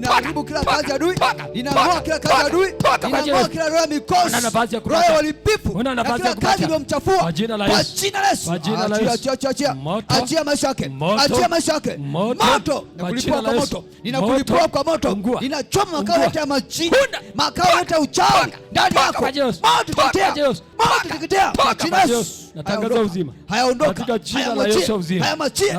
Ninaharibu kila kazi ya adui, ninang'oa kila kazi ya adui, ninang'oa kila roho ya mikosi, roho ya uharibifu, na kila kazi iliyomchafua kwa jina la Yesu. Achia maisha yake, achia maisha yake, moto nakulipua kwa moto, ninakulipua kwa moto, ninachoma makao yote ya majini, makao yote ya uchawi ndani yako, moto teketea, moto teketea kwa jina la Yesu. Natangaza uzima. Hayaondoka katika jina la Yesu uzima. Hayamachie,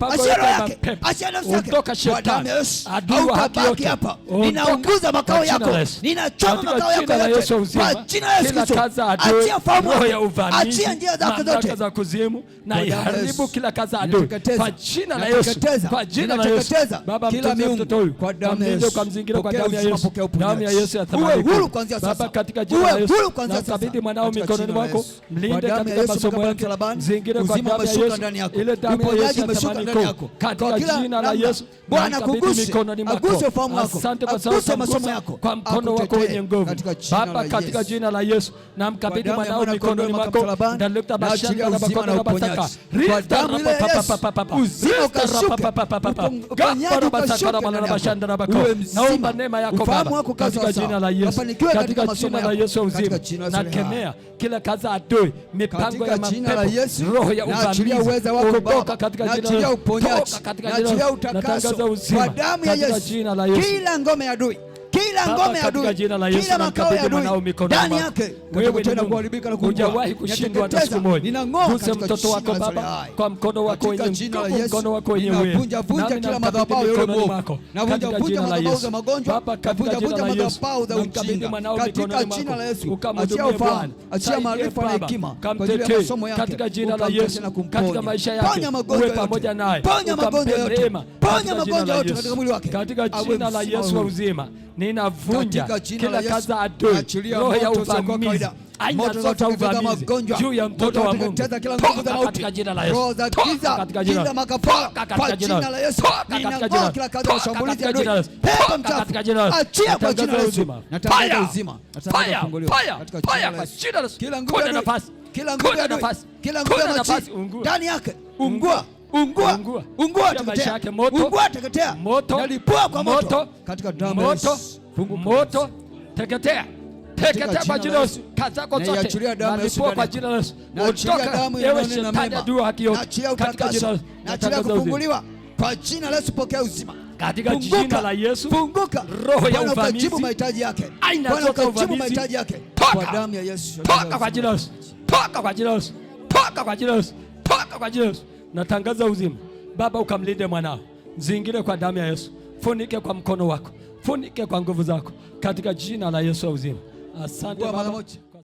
achia roho yake, achia nafsi yake. Kwa damu ya Yesu, hautabaki hapa. Ninaunguza makao yako, ninachoma makao yako yote kwa jina la Yesu Kristo. Achia fahamu yako, achia njia zako zote za kuzimu, na iharibu kila kazi adui kwa jina la Yesu, kwa jina la Yesu. Baba, kila miungu kwa damu ya Yesu, kwa mzingira, kwa damu ya Yesu, damu ya Yesu ya thamani. Huru kuanzia sasa Baba, katika jina la Yesu, nakabidhi mwanao mikononi mwako, mlinde katika masomo yake, mzingire kwa damu ya Yesu, ile damu ya Yesu imeshuka ndani yako katika jina la Yesu. Bwana kuguse, aguse ufahamu wako, asante kwa sababu masomo yako kwa mkono wako wenye nguvu Baba, katika jina la Yesu. Na mkabidhi mwanao mikononi mwako, ndaleta bashanga na bakona na basaka rita papa uzima ukashuke, uponyaji ukashuke na bashanda na bako. Naomba neema yako Baba, katika jina la Yesu, katika jina la Yesu uzima. Na kemea kila kazi adui, mipango ya mapepo, roho ya uvamizi, ondoka katika jina la Yesu, katika jina la Yesu. Natangaza uzima katika jina la Yesu. Kila ngome ya adui, kila ngome ya adui, kila makao ya adui ndani yake, wewe tena kuharibika na hujawahi kushindwa hata siku moja. Guse mtoto wako Baba kwa mkono wako wenye nguvu, mkono wako wenye uwezo. Navunja kila madhabahu ya uovu, navunja madhabahu za magonjwa, navunja madhabahu za ujinga katika jina la Yesu. Achia ufahamu, achia maarifa na hekima kwa ajili ya masomo yake, katika jina la Yesu. Katika maisha yake uwe pamoja naye, ponya magonjwa yote, ponya magonjwa yote katika mwili wake, katika jina la Yesu wa uzima. Ninavunja kila kazi ya adui, roho ya uvamizi, aina zote uvamizi juu ya mtoto wa Mungu, katika jina la Yesu. Roho za giza, kila makafara kwa jina la Yesu, ninang'oa kila kazi ya shambulizi ya adui, pepo mchafu, achia kwa jina la Yesu. Natangaza uzima, natangaza kufunguliwa katika jina la Yesu. Kila nguvu ya adui, kila nguvu ya adui, kila nguvu ya majini ndani yake, ungua, ungua, teketea, ungua, teketea, nalipua kwa moto katika damu ya Yesu. Moto teketea, teketea kwa jina la Yesu. Kazi zako zote nalipua kwa jina la Yesu. Ondoka ewe shetani adui wa haki yote katika jina la Yesu. Natangaza kufunguliwa kwa jina la Yesu. Pokea uzima katika jina la Yesu. Funguka, roho ya uvamizi, ukajibu mahitaji yake, aina zote za uvamizi, mahitaji yake kwa damu ya Yesu. Toka kwa jina la Yesu, toka kwa jina la Yesu, toka kwa jina la Yesu, toka kwa jina la Yesu. Natangaza uzima Baba, ukamlinde mwanao, mzingire kwa damu ya Yesu, funike kwa mkono wako, funike kwa nguvu zako katika jina la Yesu uzima. Asante Baba.